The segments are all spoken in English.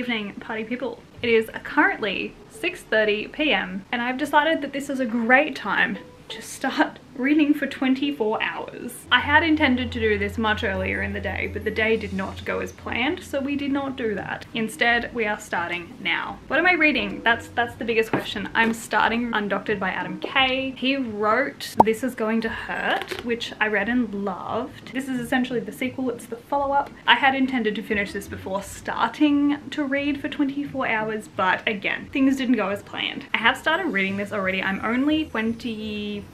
evening, party people. It is currently 6:30 p.m. and I've decided that this is a great time to start reading for 24 hours. I had intended to do this much earlier in the day, but the day did not go as planned, so we did not do that. Instead, we are starting now. What am I reading? That's the biggest question. I'm starting Undoctored by Adam Kay. He wrote This Is Going to Hurt, which I read and loved. This is essentially the sequel, it's the follow-up. I had intended to finish this before starting to read for 24 hours, but again, things didn't go as planned. I have started reading this already. I'm only 25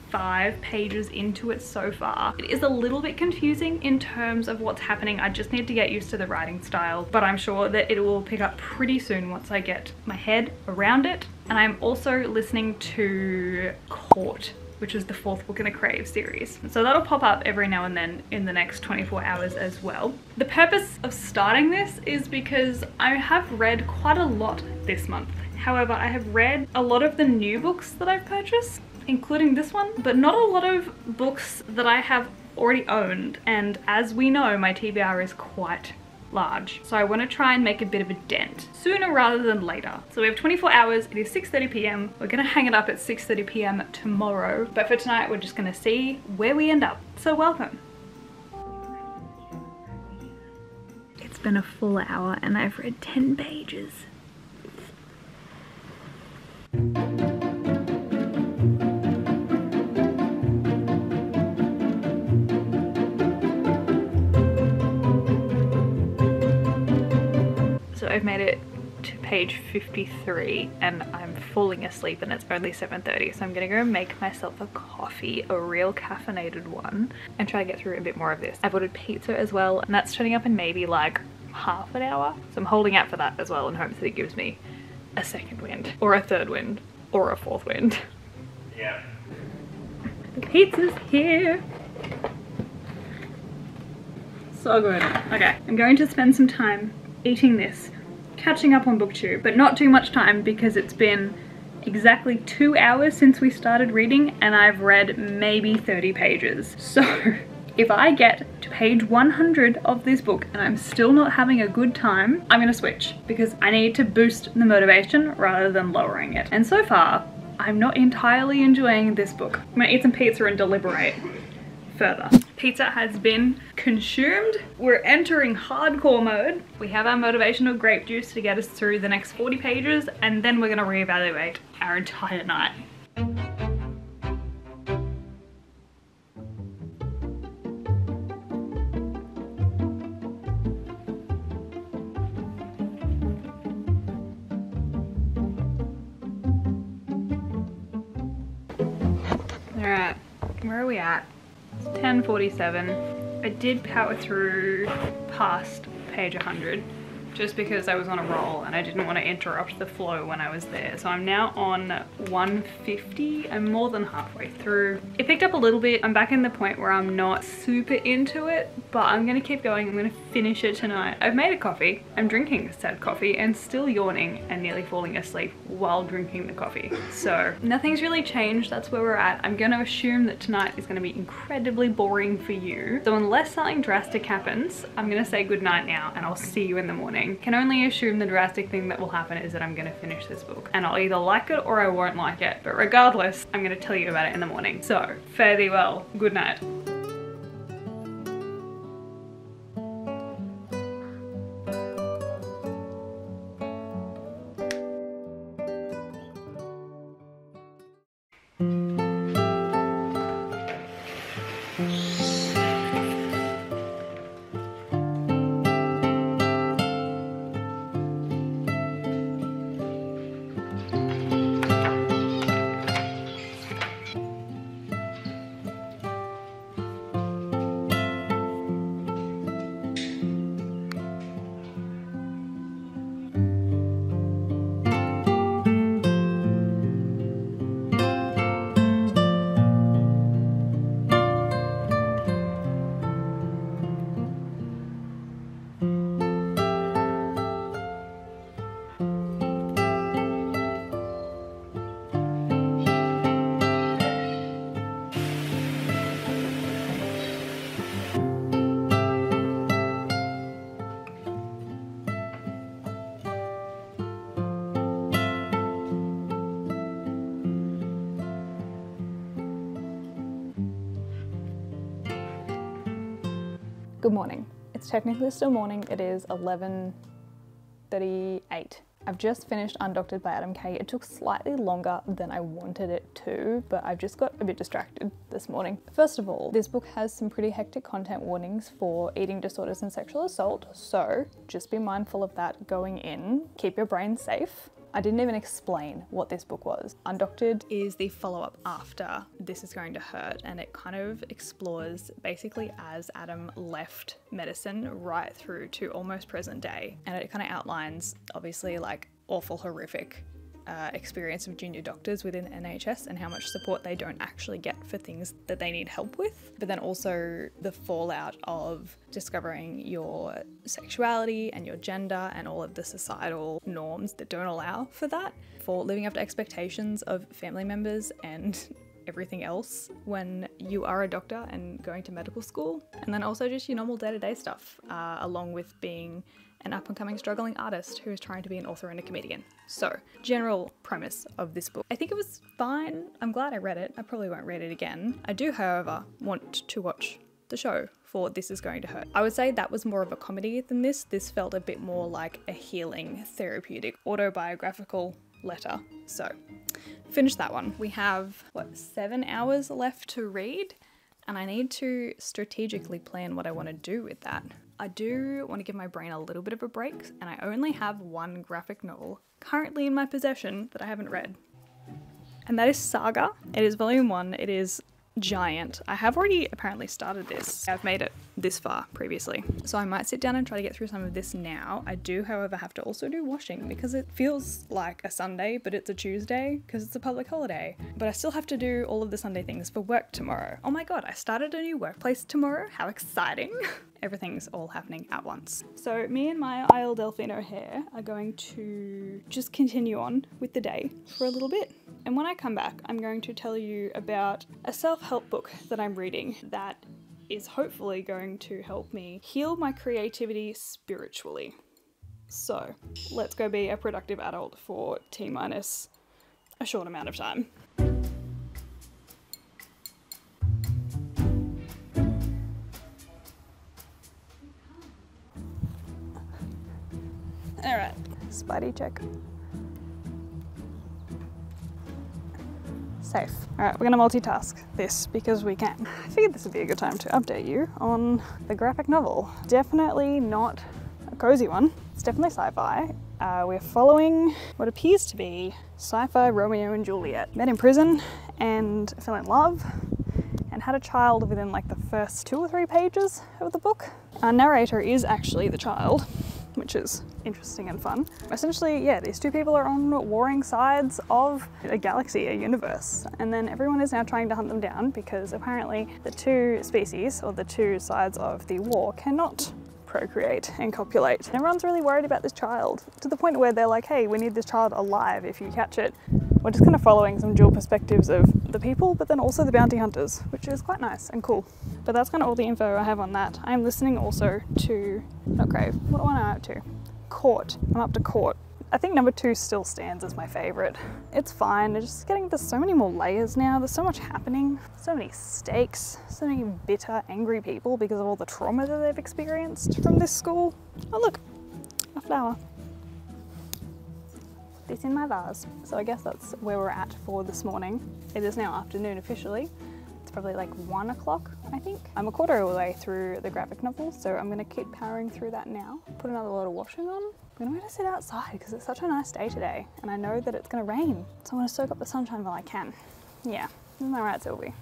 pages into it so far. It is a little bit confusing in terms of what's happening. I just need to get used to the writing style, but I'm sure that it will pick up pretty soon once I get my head around it. And I'm also listening to Court, which is the 4th book in the Crave series. So that'll pop up every now and then in the next 24 hours as well. The purpose of starting this is because I have read quite a lot this month. However, I have read a lot of the new books that I've purchased, including this one, but not a lot of books that I have already owned. And as we know, my TBR is quite large. So I want to try and make a bit of a dent sooner rather than later. So we have 24 hours. It is 6:30 p.m. We're going to hang it up at 6:30 p.m. tomorrow. But for tonight, we're just going to see where we end up. So welcome. It's been a full hour and I've read 10 pages. So I've made it to page 53 and I'm falling asleep and it's only 7:30, so I'm gonna go make myself a coffee, a real caffeinated one, and try to get through a bit more of this. I've ordered pizza as well and that's turning up in maybe like half an hour, so I'm holding out for that as well in hopes that it gives me a second wind or a third wind or a fourth wind. Yeah. The pizza's here. So good. Okay, I'm going to spend some time eating this, catching up on booktube, but not too much time because it's been exactly 2 hours since we started reading and I've read maybe 30 pages. So if I get to page 100 of this book and I'm still not having a good time, I'm gonna switch because I need to boost the motivation rather than lowering it. And so far, I'm not entirely enjoying this book. I'm gonna eat some pizza and deliberate further. Pizza has been consumed. We're entering hardcore mode. We have our motivational grape juice to get us through the next 40 pages and then we're gonna reevaluate our entire night. Alright, where are we at? It's 10:47. I did power through past page 100 just because I was on a roll and I didn't want to interrupt the flow when I was there. So I'm now on 150. I'm more than halfway through. It picked up a little bit. I'm back in the point where I'm not super into it, but I'm gonna keep going. I'm gonna finish it tonight. I've made a coffee. I'm drinking said coffee and still yawning and nearly falling asleep while drinking the coffee. So nothing's really changed. That's where we're at. I'm gonna assume that tonight is gonna be incredibly boring for you. So unless something drastic happens, I'm gonna say goodnight now and I'll see you in the morning. Can only assume the drastic thing that will happen is that I'm gonna finish this book and I'll either like it or I won't like it, but regardless, I'm gonna tell you about it in the morning. So fare thee well, good night. Good morning. It's technically still morning. It is 11:38. I've just finished Undoctored by Adam Kay. It took slightly longer than I wanted it to, but I've just got a bit distracted this morning. First of all, this book has some pretty hectic content warnings for eating disorders and sexual assault, so just be mindful of that going in. Keep your brain safe. I didn't even explain what this book was. Undoctored is the follow-up after This Is Going to Hurt, and it kind of explores basically as Adam left medicine right through to almost present day. And it kind of outlines obviously like awful, horrific experience of junior doctors within the NHS and how much support they don't actually get for things that they need help with. But then also the fallout of discovering your sexuality and your gender and all of the societal norms that don't allow for that, for living up to expectations of family members and everything else when you are a doctor and going to medical school. And then also just your normal day-to-day stuff, along with being an up-and-coming struggling artist who is trying to be an author and a comedian. So, general premise of this book. I think it was fine. I'm glad I read it. I probably won't read it again. I do, however, want to watch the show for This Is Going to Hurt. I would say that was more of a comedy than this. This felt a bit more like a healing, therapeutic, autobiographical letter. So, finish that one. We have, 7 hours left to read? And I need to strategically plan what I want to do with that. I do want to give my brain a little bit of a break, and I only have one graphic novel currently in my possession that I haven't read. And that is Saga. It is volume 1. It is giant. I have already apparently started this. I've made it this far previously. So I might sit down and try to get through some of this now. I do, however, have to also do washing because it feels like a Sunday, but it's a Tuesday because it's a public holiday. But I still have to do all of the Sunday things for work tomorrow. Oh my god, I started a new workplace tomorrow. How exciting. Everything's all happening at once. So me and my Isle Delfino hair are going to just continue on with the day for a little bit. And when I come back, I'm going to tell you about a self-help book that I'm reading that is hopefully going to help me heal my creativity spiritually. So let's go be a productive adult for T-minus a short amount of time. All right, Spidey check. Safe. All right, we're gonna multitask this because we can. I figured this would be a good time to update you on the graphic novel. Definitely not a cozy one. It's definitely sci-fi. We're following what appears to be sci-fi Romeo and Juliet. Met in prison and fell in love and had a child within like the first 2 or 3 pages of the book. Our narrator is actually the child, which is interesting and fun. Essentially, yeah, these 2 people are on warring sides of a galaxy, a universe, and then everyone is now trying to hunt them down because apparently the 2 species, or the 2 sides of the war, cannot procreate and copulate. And everyone's really worried about this child, to the point where they're like, hey, we need this child alive if you catch it. We're just kind of following some dual perspectives of the people, but then also the bounty hunters, which is quite nice and cool. But that's kind of all the info I have on that. I'm listening also to, not Grave, what am I up to? Court. I'm up to Court. I think number 2 still stands as my favourite. It's fine, it's just getting, there's so many more layers now, there's so much happening, so many stakes, so many bitter, angry people because of all the trauma that they've experienced from this school. Oh look, a flower. This in my vase. So I guess that's where we're at for this morning. It is now afternoon officially. It's probably like 1 o'clock, I think. I'm a quarter of the way through the graphic novel, so I'm gonna keep powering through that now. Put another load of washing on. I'm gonna sit outside because it's such a nice day today, and I know that it's gonna rain, so I wanna soak up the sunshine while I can. Yeah, isn't that right, Sylvie?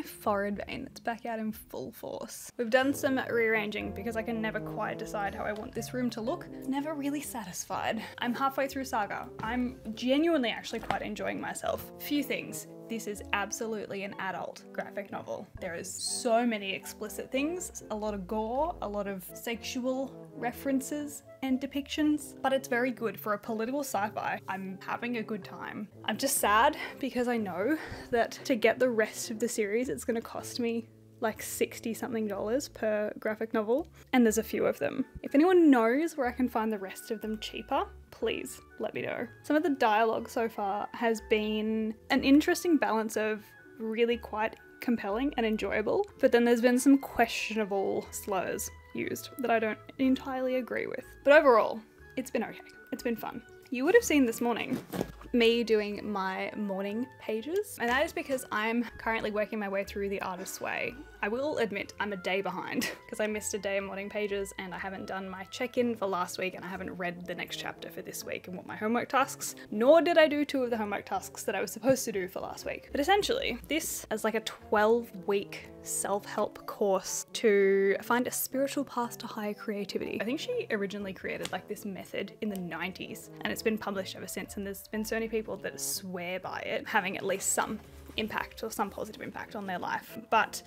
forehead vein that's back out in full force. We've done some rearranging because I can never quite decide how I want this room to look. Never really satisfied. I'm halfway through Saga. I'm genuinely actually quite enjoying myself. Few things. This is absolutely an adult graphic novel. There is so many explicit things, a lot of gore, a lot of sexual references and depictions, but it's very good for a political sci-fi. I'm having a good time. I'm just sad because I know that to get the rest of the series, it's gonna cost me like $60 something per graphic novel, and there's a few of them. If anyone knows where I can find the rest of them cheaper, please let me know. Some of the dialogue so far has been an interesting balance of really quite compelling and enjoyable, but then there's been some questionable slurs used that I don't entirely agree with. But overall, it's been okay. It's been fun. You would have seen this morning me doing my morning pages, and that is because I'm currently working my way through The Artist's Way. I will admit I'm a day behind because I missed a day of morning pages and I haven't done my check-in for last week and I haven't read the next chapter for this week and what my homework tasks, nor did I do 2 of the homework tasks that I was supposed to do for last week. But essentially, this is like a 12-week self-help course to find a spiritual path to higher creativity. I think she originally created like this method in the 90s and it's been published ever since, and there's been so many people that swear by it having at least some impact or some positive impact on their life, but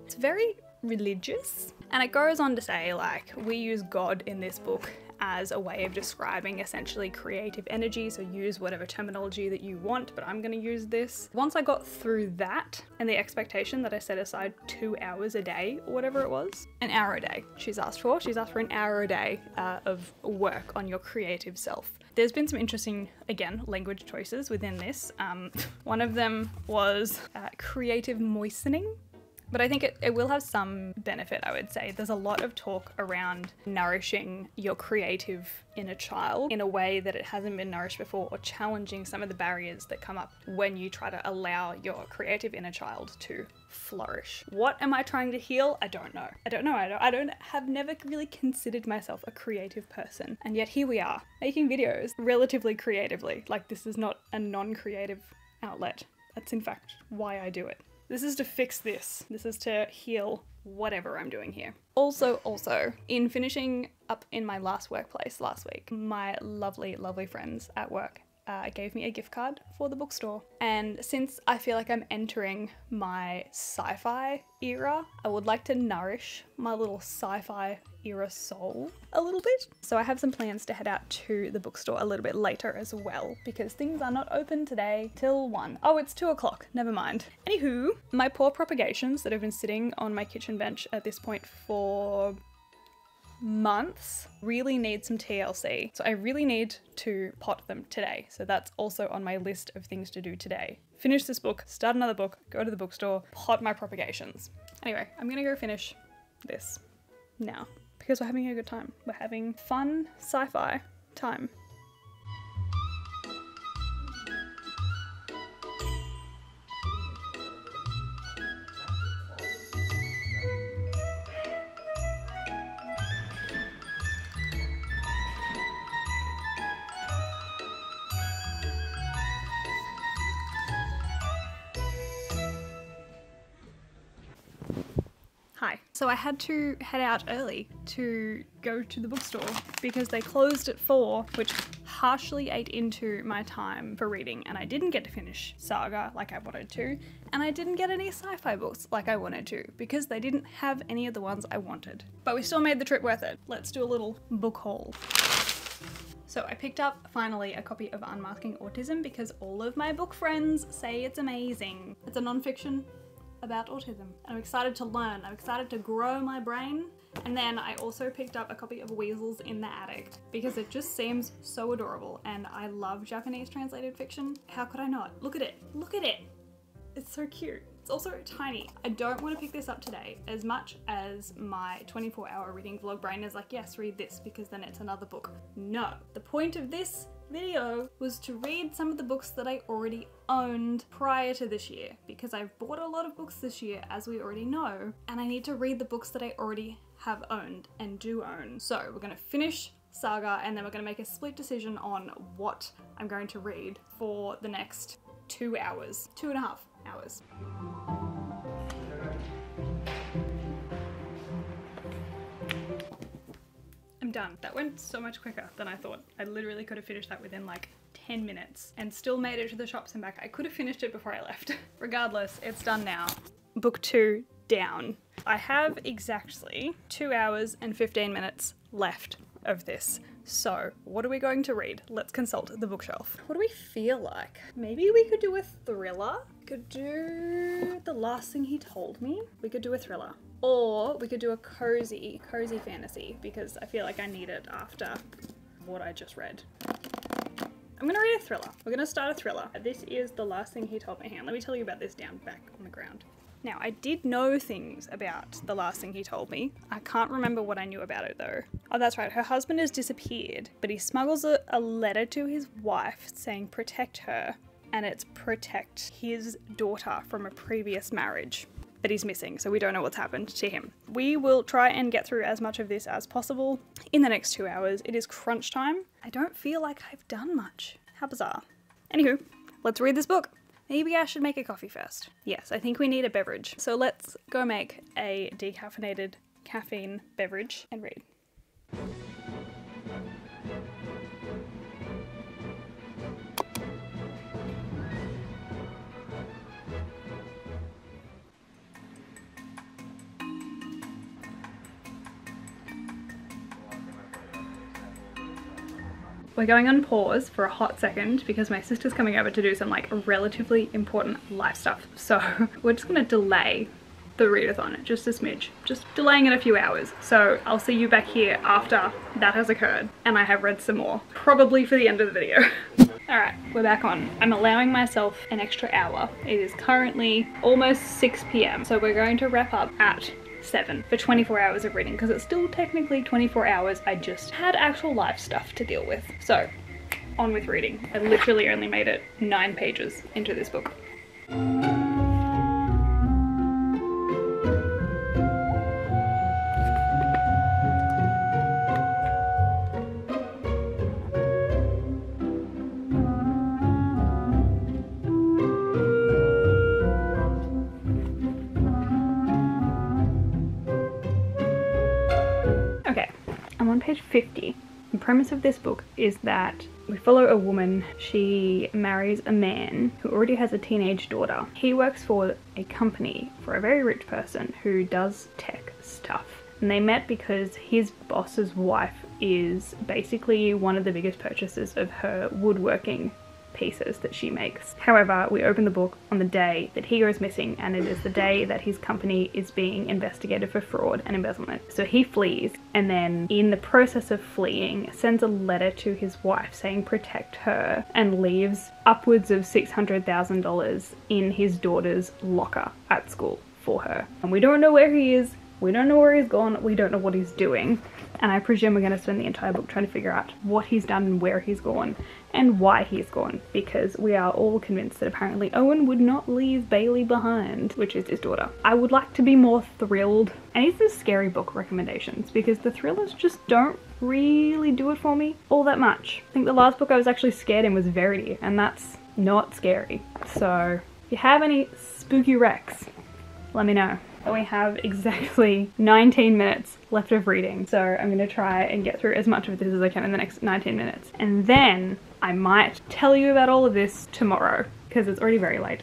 it's very religious. And it goes on to say, like, we use God in this book as a way of describing essentially creative energy, so use whatever terminology that you want, but I'm going to use this. Once I got through that and the expectation that I set aside 2 hours a day or whatever it was, an hour a day she's asked for an hour a day of work on your creative self. There's been some interesting, again, language choices within this. One of them was creative moistening. But I think it will have some benefit, I would say. There's a lot of talk around nourishing your creative inner child in a way that it hasn't been nourished before, or challenging some of the barriers that come up when you try to allow your creative inner child to flourish. What am I trying to heal? I don't know. I have never really considered myself a creative person. And yet here we are, making videos relatively creatively. Like, this is not a non-creative outlet. That's in fact why I do it. This is to fix this. This is to heal whatever I'm doing here. Also, in finishing up in my last workplace last week, my lovely, lovely friends at work gave me a gift card for the bookstore. And since I feel like I'm entering my sci-fi era, I would like to nourish my little sci-fi era soul a little bit. So I have some plans to head out to the bookstore a little bit later as well, because things are not open today till 1. Oh, it's 2 o'clock, never mind. Anywho, my poor propagations that have been sitting on my kitchen bench at this point for months really need some TLC. So I really need to pot them today. So that's also on my list of things to do today. Finish this book, start another book, go to the bookstore, pot my propagations. Anyway, I'm gonna go finish this now because we're having a good time. We're having fun sci-fi time. Hi. So I had to head out early to go to the bookstore because they closed at 4, which harshly ate into my time for reading, and I didn't get to finish Saga like I wanted to, and I didn't get any sci-fi books like I wanted to because they didn't have any of the ones I wanted. But we still made the trip worth it. Let's do a little book haul. So I picked up finally a copy of Unmasking Autism because all of my book friends say it's amazing. It's a non-fiction about autism. I'm excited to learn. I'm excited to grow my brain. And then I also picked up a copy of Weasels in the Attic because it just seems so adorable, and I love Japanese translated fiction. How could I not? Look at it. Look at it. It's so cute. It's also tiny. I don't want to pick this up today as much as my 24-hour reading vlog brain is like, yes, read this because then it's another book. No. The point of this video was to read some of the books that I already owned prior to this year, because I've bought a lot of books this year, as we already know, and I need to read the books that I already have owned and do own. So we're gonna finish Saga and then we're gonna make a split decision on what I'm going to read for the next 2 hours, 2.5 hours. done. That went so much quicker than I thought. I literally could have finished that within like 10 minutes and still made it to the shops and back. I could have finished it before I left. Regardless, it's done now. Book 2 down. I have exactly 2 hours and 15 minutes left of this. So what are we going to read? Let's consult the bookshelf. What do we feel like? Maybe we could do a thriller. We could do The Last Thing He Told Me. We could do a thriller. Or we could do a cozy fantasy, because I feel like I need it after what I just read. I'm gonna read a thriller. We're gonna start a thriller. This is The Last Thing He Told Me. Hang on, let me tell you about this down back on the ground. Now, I did know things about The Last Thing He Told Me. I can't remember what I knew about it though. Oh, that's right, her husband has disappeared, but he smuggles a letter to his wife saying protect her, and it's protect his daughter from a previous marriage that he's missing, so we don't know what's happened to him. We will try and get through as much of this as possible in the next 2 hours. It is crunch time. I don't feel like I've done much. How bizarre. Anywho, let's read this book. Maybe I should make a coffee first. Yes, I think we need a beverage. So let's go make a decaffeinated caffeine beverage and read. We're going on pause for a hot second because my sister's coming over to do some like relatively important life stuff. So we're just gonna delay the readathon just a smidge, just delaying it a few hours. So I'll see you back here after that has occurred and I have read some more, probably for the end of the video. All right, we're back on. I'm allowing myself an extra hour. It is currently almost 6 p.m. So we're going to wrap up at 7 for 24 hours of reading, because it's still technically 24 hours. I just had actual life stuff to deal with. So on with reading. I literally only made it 9 pages into this book. Page 50. The premise of this book is that we follow a woman. She marries a man who already has a teenage daughter. He works for a company for a very rich person who does tech stuff. And they met because his boss's wife is basically one of the biggest purchasers of her woodworking pieces that she makes. However, we open the book on the day that he goes missing, and it is the day that his company is being investigated for fraud and embezzlement. So he flees, and then in the process of fleeing sends a letter to his wife saying protect her, and leaves upwards of $600,000 in his daughter's locker at school for her. And we don't know where he is, we don't know where he's gone, we don't know what he's doing. And I presume we're going to spend the entire book trying to figure out what he's done and where he's gone and why he's gone, because we are all convinced that apparently Owen would not leave Bailey behind, which is his daughter. I would like to be more thrilled. I need some scary book recommendations because the thrillers just don't really do it for me all that much. I think the last book I was actually scared in was Verity, and that's not scary. So if you have any spooky recs, let me know. And we have exactly 19 minutes left of reading, so I'm going to try and get through as much of this as I can in the next 19 minutes. And then I might tell you about all of this tomorrow, because it's already very late.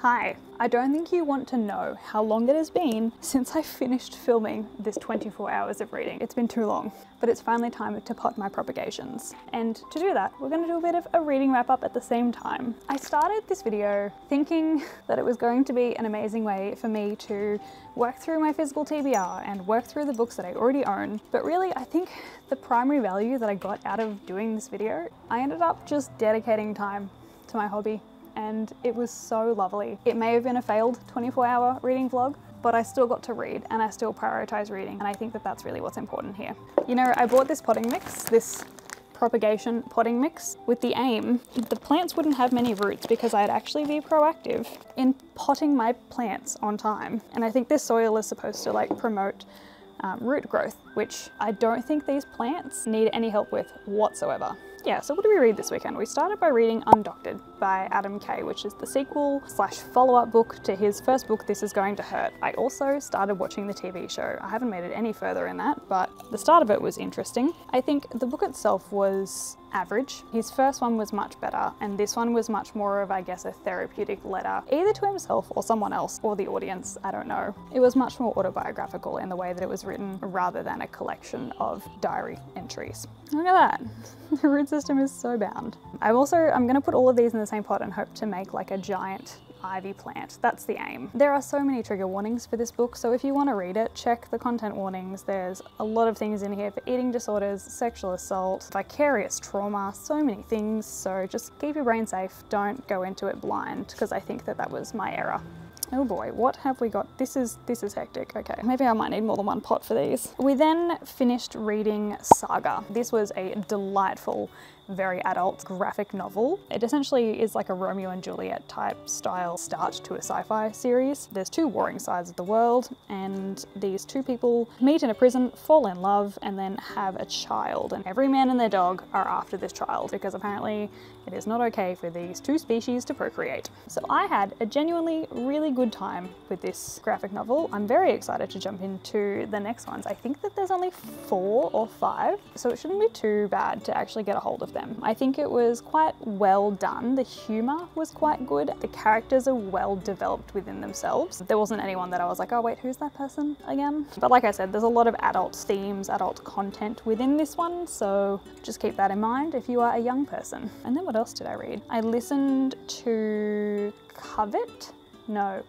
Hi, I don't think you want to know how long it has been since I finished filming this 24 hours of reading. It's been too long, but it's finally time to pot my propagations. And to do that, we're going to do a bit of a reading wrap up at the same time. I started this video thinking that it was going to be an amazing way for me to work through my physical TBR and work through the books that I already own. But really, I think the primary value that I got out of doing this video, I ended up just dedicating time to my hobby. And it was so lovely. It may have been a failed 24-hour reading vlog, but I still got to read and I still prioritize reading. And I think that that's really what's important here. You know, I bought this potting mix, this propagation potting mix with the aim the plants wouldn't have many roots because I'd actually be proactive in potting my plants on time. And I think this soil is supposed to like promote root growth, which I don't think these plants need any help with whatsoever. Yeah, so what did we read this weekend? We started by reading Undoctored by Adam Kay, which is the sequel / follow-up book to his first book, This Is Going to Hurt. I also started watching the TV show. I haven't made it any further in that, but the start of it was interesting. I think the book itself was average. His first one was much better, and this one was much more of, I guess, a therapeutic letter, either to himself or someone else, or the audience, I don't know. It was much more autobiographical in the way that it was written, rather than a collection of diary entries. Look at that. The root system is so bound. I'm gonna put all of these in the same pot and hope to make like a giant ivy plant. That's the aim. There are so many trigger warnings for this book, so if you want to read it, check the content warnings. There's a lot of things in here for eating disorders, sexual assault, vicarious trauma, so many things, so just keep your brain safe. Don't go into it blind, because I think that was my error. Oh boy, what have we got? This is hectic. Okay, maybe I might need more than one pot for these. We then finished reading Saga. This was a delightful, very adult graphic novel. It essentially is like a Romeo and Juliet type style start to a sci-fi series. There's two warring sides of the world, and these two people meet in a prison, fall in love, and then have a child. And every man and their dog are after this child, because apparently it is not okay for these two species to procreate. So I had a genuinely really good time with this graphic novel. I'm very excited to jump into the next ones. I think that there's only 4 or 5, so it shouldn't be too bad to actually get a hold of them. I think it was quite well done. The humor was quite good. The characters are well developed within themselves. There wasn't anyone that I was like, oh wait, who's that person again? But like I said, there's a lot of adult themes, adult content within this one, so just keep that in mind if you are a young person. And then what else did I read? I listened to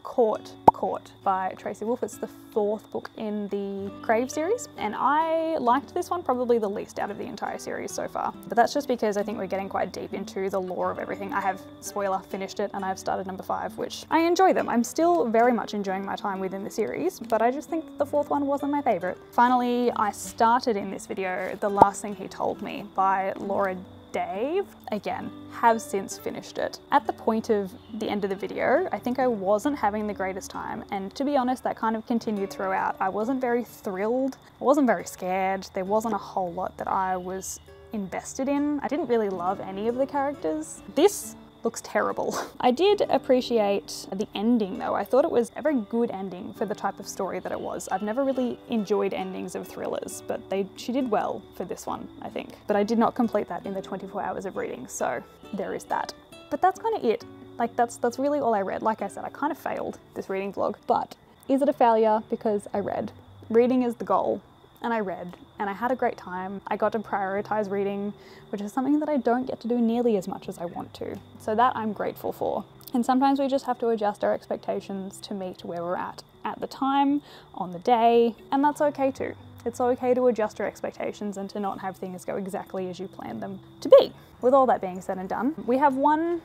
Caught by Tracy Wolff. It's the 4th book in the Crave series, and I liked this one probably the least out of the entire series so far. But that's just because I think we're getting quite deep into the lore of everything. I have, spoiler, finished it, and I've started number 5, which I enjoy them. I'm still very much enjoying my time within the series, but I just think the 4th one wasn't my favorite. Finally, I started in this video The Last Thing He Told Me by Laura Dave. Again, have since finished it. At the point of the end of the video, I think I wasn't having the greatest time, and to be honest, that kind of continued throughout. I wasn't very thrilled, I wasn't very scared, there wasn't a whole lot that I was invested in. I didn't really love any of the characters. This looks terrible. I did appreciate the ending though. I thought it was a very good ending for the type of story that it was. I've never really enjoyed endings of thrillers, but she did well for this one, I think. But I did not complete that in the 24 hours of reading, so there is that. But that's kind of it. Like that's really all I read. Like I said, I kind of failed this reading vlog, but is it a failure because I read? Reading is the goal. And I read, and I had a great time. I got to prioritize reading, which is something that I don't get to do nearly as much as I want to. So that I'm grateful for. And sometimes we just have to adjust our expectations to meet where we're at the time, on the day, and that's okay too. It's okay to adjust your expectations and to not have things go exactly as you planned them to be. With all that being said and done, we have one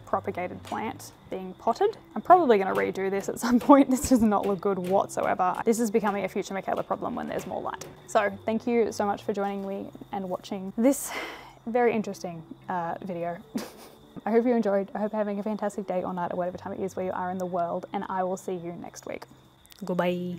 propagated plant being potted. I'm probably going to redo this at some point. This does not look good whatsoever. This is becoming a future Michaela problem when there's more light. So thank you so much for joining me and watching this very interesting video. I hope you enjoyed. I hope you're having a fantastic day or night or whatever time it is where you are in the world, and I will see you next week. Goodbye.